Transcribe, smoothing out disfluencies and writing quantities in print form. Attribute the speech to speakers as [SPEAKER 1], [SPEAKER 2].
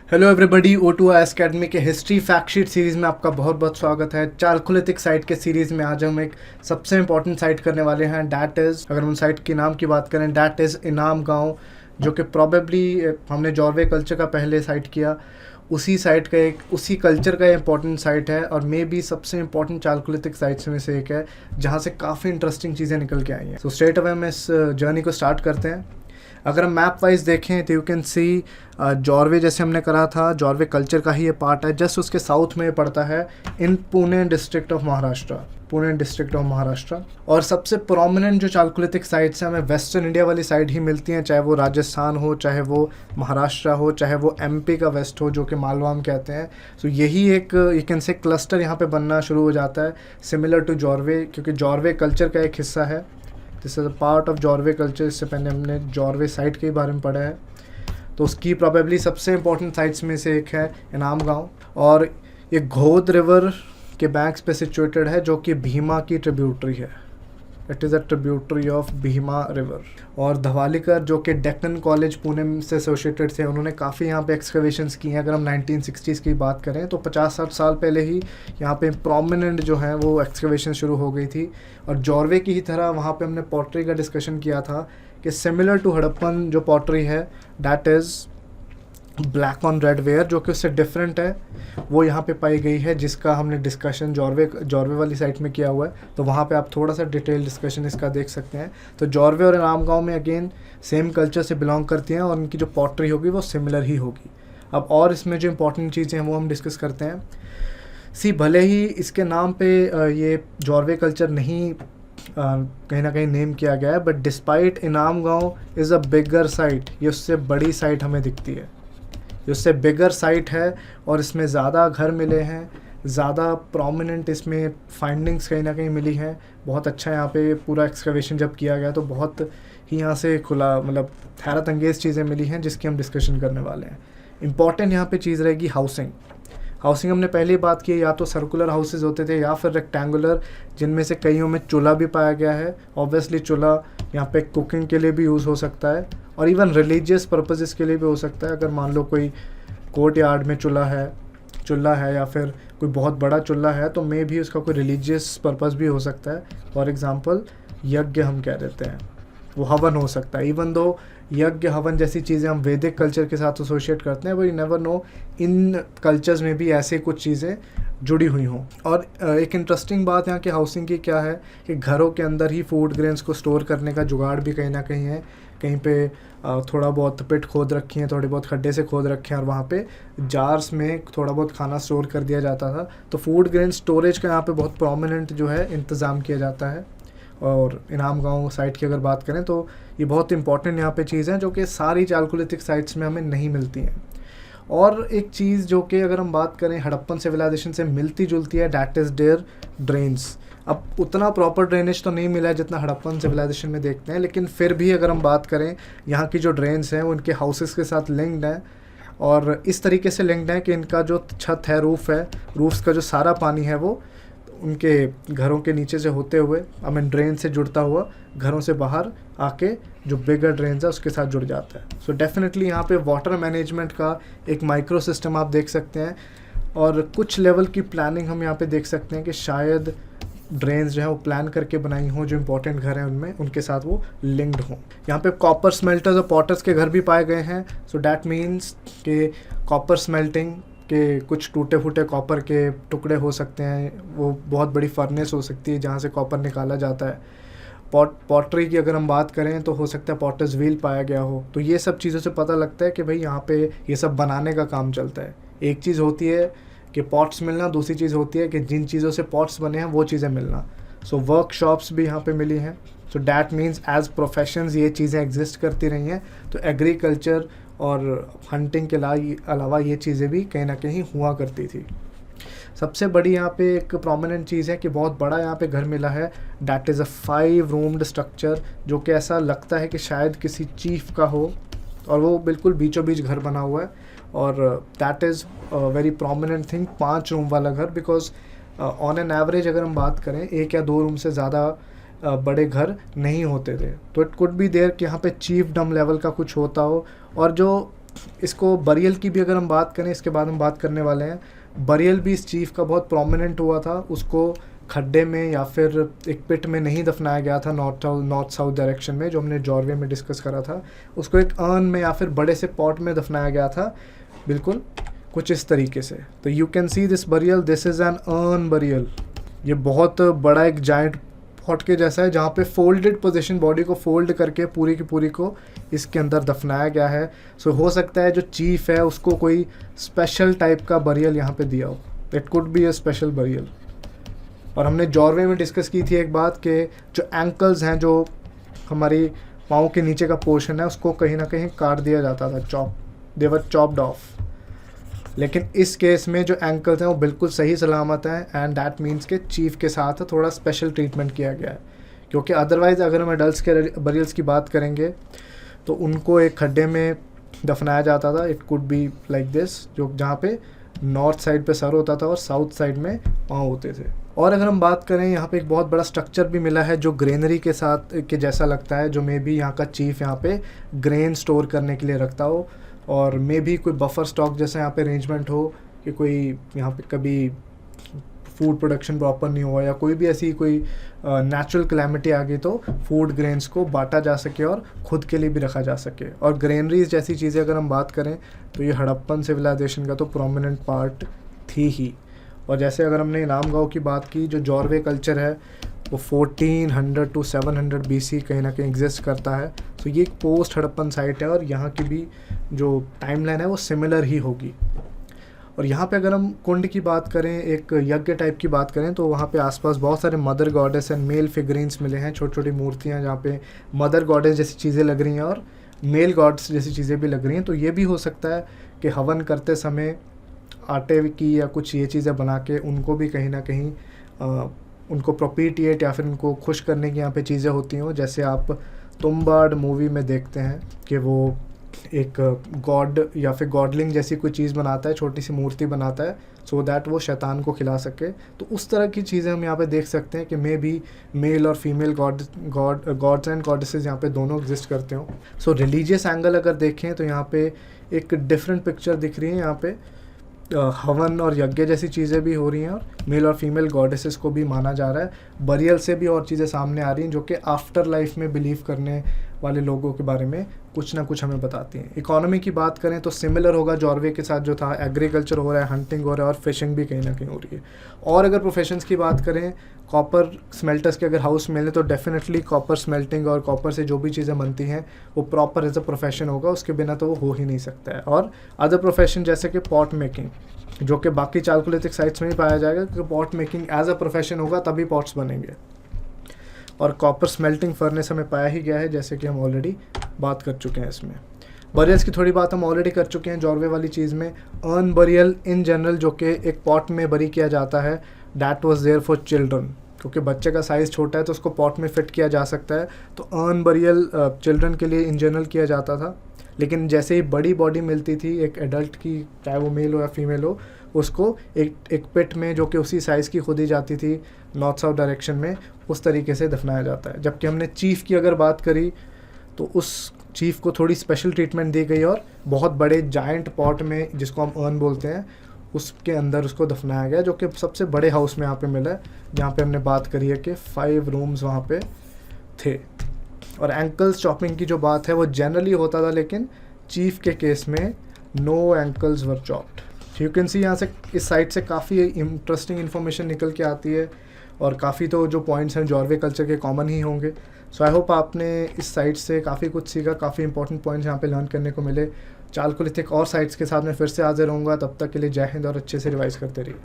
[SPEAKER 1] Hello everybody, O2IS academy के history fact sheet series में आपका बहुत बहुत स्वागत है। चालकोलिथिक साइट के सीरीज़ में आज हम एक सबसे इम्पॉर्टेंट साइट करने वाले हैं। डैट इज़, अगर हम साइट के नाम की बात करें, डैट इज़ इनाम गांव, जो कि प्रॉबेबली हमने जॉर्वे कल्चर का पहले साइट किया, उसी कल्चर का इम्पॉर्टेंट साइट है और मे बी सबसे इम्पॉर्टेंट चालकोलिथिक साइट्स में से एक है, जहाँ से काफ़ी इंटरेस्टिंग चीज़ें निकल के आई हैं। सो स्ट्रेट अवे हम इस जर्नी को स्टार्ट करते हैं। अगर हम मैप वाइज देखें तो यू कैन सी जॉर्वे, जैसे हमने करा था, जॉर्वे कल्चर का ही ये पार्ट है। जस्ट उसके साउथ में पड़ता है इन पुणे डिस्ट्रिक्ट ऑफ महाराष्ट्र। और सबसे प्रोमिनेंट जो चालकोलिथिक साइट्स हैं हमें वेस्टर्न इंडिया वाली साइड ही मिलती हैं, चाहे वो राजस्थान हो, चाहे वो महाराष्ट्र हो, चाहे वो MP का वेस्ट हो, जो कि मालवा हम कहते हैं। सो यही एक यू कैन से क्लस्टर यहाँ पे बनना शुरू हो जाता है, सिमिलर टू जॉर्वे, क्योंकि जॉर्वे कल्चर का एक हिस्सा है। This is a part of Jorwe culture. इससे पहले हमने जॉर्वे साइट के बारे में पढ़ा है, तो उसकी प्रॉबेबली सबसे इम्पोर्टेंट साइट्स में से एक है इनाम गांव। और ये घोद रिवर के बैंक्स पे सिचुएटेड है, जो कि भीमा की ट्रिब्यूटरी है। It is a tributary of Bhima river. और धवालीकर, जो कि डेक्कन कॉलेज पुणे से एसोसिएटेड थे, उन्होंने काफ़ी यहाँ पे एक्सकवेशंस की हैं। अगर हम 1960s की बात करें तो 50-60 साल पहले ही यहाँ पे प्रोमिनेंट जो है वो एक्सकवेशन शुरू हो गई थी। और जॉर्वे की ही तरह वहाँ पे हमने पॉटरी का डिस्कशन किया था कि सिमिलर टू हड़प्पन जो पॉटरी है, that is black on red ware, जो कि उससे डिफरेंट है, वो यहाँ पे पाई गई है, जिसका हमने डिस्कशन जॉर्वे वाली साइट में किया हुआ है। तो वहाँ पे आप थोड़ा सा डिटेल डिस्कशन इसका देख सकते हैं। तो जॉर्वे और इनाम गांव में अगेन सेम कल्चर से बिलोंग करती हैं और उनकी जो पॉटरी होगी वो सिमिलर ही होगी। अब और इसमें जो इंपॉर्टेंट चीज़ें हैं वो हम डिस्कस करते हैं। भले ही इसके नाम पे ये जॉर्वे कल्चर नहीं कहीं ना कहीं नेम किया गया है, बट डिस्पाइट इनाम गांव इज़ अ बिगर साइट, ये उससे बड़ी साइट हमें दिखती है, ये उससे बिगर साइट है और इसमें ज़्यादा घर मिले हैं, ज़्यादा प्रोमिनेंट इसमें फाइंडिंग्स कहीं ना कहीं मिली हैं। बहुत अच्छा यहाँ पे पूरा एक्सकवेशन जब किया गया तो बहुत ही यहाँ से खुला, मतलब हैरत अंगेज़ चीज़ें मिली हैं, जिसकी हम डिस्कशन करने वाले हैं। इम्पॉर्टेंट यहाँ पे चीज़ रहेगी हाउसिंग। हमने पहले ही बात की, या तो सर्कुलर हाउसेज होते थे या फिर रेक्टेंगुलर, जिनमें से कईयों में चूल्हा भी पाया गया है। ऑब्वियसली चूल्हा यहाँ पे कुकिंग के लिए भी यूज़ हो सकता है और इवन रिलीजियस पर्पसेस के लिए भी हो सकता है। अगर मान लो कोई कोर्ट यार्ड में चूल्हा है या फिर कोई बहुत बड़ा चूल्हा है, तो मे भी उसका कोई रिलीजियस पर्पस भी हो सकता है। फॉर एग्ज़ाम्पल यज्ञ हम कह देते हैं, वो हवन हो सकता है। इवन दो यज्ञ हवन जैसी चीज़ें हम वैदिक कल्चर के साथ एसोशिएट करते हैं, but you never know in cultures में भी ऐसे कुछ चीज़ें जुड़ी हुई हों। और एक इंटरेस्टिंग बात यहाँ के हाउसिंग की क्या है कि घरों के अंदर ही फूड ग्रेन्स को स्टोर करने का जुगाड़ भी कहीं ना कहीं है। कहीं पे थोड़ा बहुत पिट खोद रखी हैं, थोड़े बहुत खड्डे से खोद रखे हैं और वहाँ पे जार्स में थोड़ा बहुत खाना स्टोर कर दिया जाता था। तो फूड ग्रेन स्टोरेज का यहाँ पे बहुत प्रोमिनेंट जो है इंतज़ाम किया जाता है। और इनाम गांव साइट की अगर बात करें तो ये बहुत इंपॉर्टेंट यहाँ पे चीज़ है, जो कि सारी चालकोलिथिक साइट्स में हमें नहीं मिलती हैं। और एक चीज़ जो कि अगर हम बात करें हड़प्पन सिविलाइजेशन से मिलती जुलती है, डैट इज़ देयर ड्रेन्स। अब उतना प्रॉपर ड्रेनेज तो नहीं मिला है जितना हड़प्पन सिविलाइजेशन में देखते हैं, लेकिन फिर भी अगर हम बात करें, यहाँ की जो ड्रेन्स हैं उनके हाउसेस के साथ लिंक्ड हैं और इस तरीके से लिंक्ड हैं कि इनका जो छत है, रूफ्स का जो सारा पानी है वो उनके घरों के नीचे से होते हुए, ड्रेन से जुड़ता हुआ घरों से बाहर आके जो बिगर ड्रेन्स है उसके साथ जुड़ जाता है। सो डेफिनेटली यहाँ पे वाटर मैनेजमेंट का एक माइक्रो सिस्टम आप देख सकते हैं और कुछ लेवल की प्लानिंग हम यहाँ पे देख सकते हैं कि शायद ड्रेन्स जो है वो प्लान करके बनाई हों, जो इंपॉर्टेंट घर हैं उनमें उनके साथ वो लिंक्ड हों। यहाँ पे कॉपर स्मेल्टर्स और पॉटर्स के घर भी पाए गए हैं। सो डैट मीन्स कि कॉपर स्मेल्टिंग के कुछ टूटे फूटे कॉपर के टुकड़े हो सकते हैं, वो बहुत बड़ी फर्नेस हो सकती है जहाँ से कॉपर निकाला जाता है। पॉटरी की अगर हम बात करें तो हो सकता है पॉटर्स व्हील पाया गया हो। तो ये सब चीज़ों से पता लगता है कि भाई यहाँ पे ये सब बनाने का काम चलता है। एक चीज़ होती है कि पॉट्स मिलना, दूसरी चीज़ होती है कि जिन चीज़ों से पॉट्स बने हैं वो चीज़ें मिलना। सो वर्कशॉप्स भी यहाँ पे मिली हैं। So that means as professions ये चीज़ें एग्जिस्ट करती रही हैं। तो एग्रीकल्चर और हंटिंग के अलावा ये चीज़ें भी कहीं ना कहीं हुआ करती थी। सबसे बड़ी यहाँ पे एक प्रोमिनेंट चीज़ है कि बहुत बड़ा यहाँ पे घर मिला है। That is a 5 roomed structure, जो कि ऐसा लगता है कि शायद किसी चीफ का हो और वो बिल्कुल बीचों बीच घर बना हुआ है। और that is very prominent thing, 5 room वाला घर, बिकॉज ऑन एन एवरेज अगर हम बात करें 1 या 2 रूम से ज़्यादा बड़े घर नहीं होते थे। तो इट कुड बी देयर कि यहाँ पे चीफ डम लेवल का कुछ होता हो। और जो इसको बरियल की भी अगर हम बात करें, इसके बाद हम बात करने वाले हैं, बरियल भी इस चीफ का बहुत प्रोमिनेंट हुआ था। उसको खड्डे में या फिर एक पिट में नहीं दफनाया गया था नॉर्थ साउथ डायरेक्शन में, जो हमने जॉर्वे में डिस्कस करा था। उसको एक अर्न में या फिर बड़े से पॉट में दफनाया गया था, बिल्कुल कुछ इस तरीके से। तो you can see this burial, this is an earn burial. ये बहुत बड़ा एक जाइंट पॉट के जैसा है, जहाँ पे फोल्डेड पोजीशन, बॉडी को फोल्ड करके पूरी की पूरी को इसके अंदर दफनाया गया है। सो हो सकता है जो चीफ है उसको कोई स्पेशल टाइप का बरियल यहाँ पे दिया हो, it could be a special burial. और हमने जॉर्वे में डिस्कस की थी एक बात कि जो एंकल्स हैं, जो हमारी पाँव के नीचे का पोर्शन है, उसको कहीं ना कहीं काट दिया जाता था, दे वर चॉप्ड ऑफ। लेकिन इस केस में जो एंकल्स हैं वो बिल्कुल सही सलामत हैं, एंड दैट मीन्स के चीफ के साथ थोड़ा स्पेशल ट्रीटमेंट किया गया है। क्योंकि अदरवाइज़ अगर हम एडल्ट्स के बरियल्स की बात करेंगे तो उनको एक खड्डे में दफनाया जाता था, it could be like this, जो जहाँ पे नॉर्थ साइड पे सर होता था और साउथ साइड में पाँव होते थे। और अगर हम बात करें, यहाँ पे एक बहुत बड़ा स्ट्रक्चर भी मिला है जो ग्रेनरी के साथ के जैसा लगता है, जो मे बी यहाँ का चीफ यहाँ पे ग्रेन स्टोर करने के लिए रखता हो, और मे भी कोई बफर स्टॉक जैसा यहाँ पे अरेंजमेंट हो कि कोई यहाँ पे कभी फूड प्रोडक्शन प्रॉपर नहीं हुआ या कोई भी ऐसी कोई नेचुरल क्लैमिटी आ गई तो फूड ग्रेन्स को बांटा जा सके और खुद के लिए भी रखा जा सके। और ग्रेनरीज जैसी चीज़ें अगर हम बात करें तो ये हड़प्पन सिविलाइजेशन का तो प्रोमिनेंट पार्ट थी ही। और जैसे अगर हमने इनाम गाँव की बात की, जो जॉर्वे कल्चर है वो 1400 टू 700 BC कहीं ना कहीं एग्जिस्ट करता है। तो ये एक पोस्ट हड़प्पन साइट है और यहाँ की भी जो टाइमलाइन है वो सिमिलर ही होगी। और यहाँ पे अगर हम कुंड की बात करें, एक यज्ञ टाइप की बात करें, तो वहाँ पे आसपास बहुत सारे mother goddess and male figurines मिले हैं, छोटी छोटी मूर्तियाँ जहाँ पे मदर गॉडेस जैसी चीज़ें लग रही हैं और मेल गॉड्स जैसी चीज़ें भी लग रही हैं। तो ये भी हो सकता है कि हवन करते समय आटे की या कुछ ये चीज़ें बना के उनको भी कहीं ना कहीं उनको प्रोपिटिएट या फिर उनको खुश करने की यहाँ पे चीज़ें होती हों। जैसे आप तुम्बाड मूवी में देखते हैं कि वो एक गॉड या फिर गॉडलिंग जैसी कोई चीज़ बनाता है, छोटी सी मूर्ति बनाता है, सो दैट वो शैतान को खिला सके। तो उस तरह की चीज़ें हम यहाँ पे देख सकते हैं कि मे भी मेल और फीमेल गॉड्स एंड गॉडेसेस यहाँ पे दोनों एग्जिस्ट करते हो। सो रिलीजियस एंगल अगर देखें तो यहाँ पे एक डिफरेंट पिक्चर दिख रही है। यहाँ पे हवन और यज्ञ जैसी चीज़ें भी हो रही हैं और मेल और फीमेल गॉडेसेस को भी माना जा रहा है। बरियल से भी और चीज़ें सामने आ रही हैं जो कि आफ्टर लाइफ में बिलीव करने वाले लोगों के बारे में कुछ ना कुछ हमें बताती हैं। इकोनॉमी की बात करें तो सिमिलर होगा जॉर्वे के साथ जो था, एग्रीकल्चर हो रहा है, हंटिंग हो रहा है और फिशिंग भी कहीं ना कहीं हो रही है। और अगर प्रोफेशंस की बात करें, कॉपर स्मेल्टर्स के अगर हाउस मिले तो डेफिनेटली कॉपर स्मेल्टिंग और कॉपर से जो भी चीज़ें बनती हैं वो प्रॉपर एज अ प्रोफेशन होगा, उसके बिना तो वो हो ही नहीं सकता है। और अदर प्रोफेशन जैसे कि पॉट मेकिंग, जो कि बाकी चालकोलिथिक साइट्स में ही पाया जाएगा, क्योंकि pot making as a profession होगा तभी पॉट्स बनेंगे। और कॉपर स्मेल्टिंग फर्नेस हमें पाया ही गया है, जैसे कि हम ऑलरेडी बात कर चुके हैं। इसमें बरियल्स की थोड़ी बात हम ऑलरेडी कर चुके हैं जॉर्वे वाली चीज़ में। अर्न बरियल इन जनरल जो कि एक पॉट में बरी किया जाता है, that was there for children, क्योंकि बच्चे का साइज़ छोटा है तो उसको पॉट में फिट किया जा सकता है। तो अर्न बरियल चिल्ड्रन के लिए इन जनरल किया जाता था। लेकिन जैसे ही बड़ी बॉडी मिलती थी एक एडल्ट की, चाहे वो मेल हो या फीमेल हो, उसको एक पिट में जो कि उसी साइज़ की खुदी जाती थी नॉर्थ साउथ डायरेक्शन में, उस तरीके से दफनाया जाता है। जबकि हमने चीफ़ की अगर बात करी तो उस चीफ़ को थोड़ी स्पेशल ट्रीटमेंट दी गई और बहुत बड़े जाइंट पॉट में, जिसको हम अर्न बोलते हैं, उसके अंदर उसको दफनाया गया, जो कि सबसे बड़े हाउस में यहाँ पे मिला है, जहाँ पे हमने बात करी है कि 5 रूम्स वहाँ पे थे। और एंकल्स चॉपिंग की जो बात है वो जनरली होता था, लेकिन चीफ़ के केस में no ankles were chopped. You can see यहाँ से इस साइड से काफ़ी इंटरेस्टिंग इन्फॉर्मेशन निकल के आती है और काफ़ी तो जो पॉइंट्स हैं जॉर्वे कल्चर के कॉमन ही होंगे। सो आई होप आपने इस साइट से काफ़ी कुछ सीखा, काफ़ी इंपॉर्टेंट पॉइंट्स यहाँ पे लर्न करने को मिले। चालकोलिथिक और साइट्स के साथ मैं फिर से हाजिर होऊंगा, तब तक के लिए जय हिंद और अच्छे से रिवाइज करते रहिए।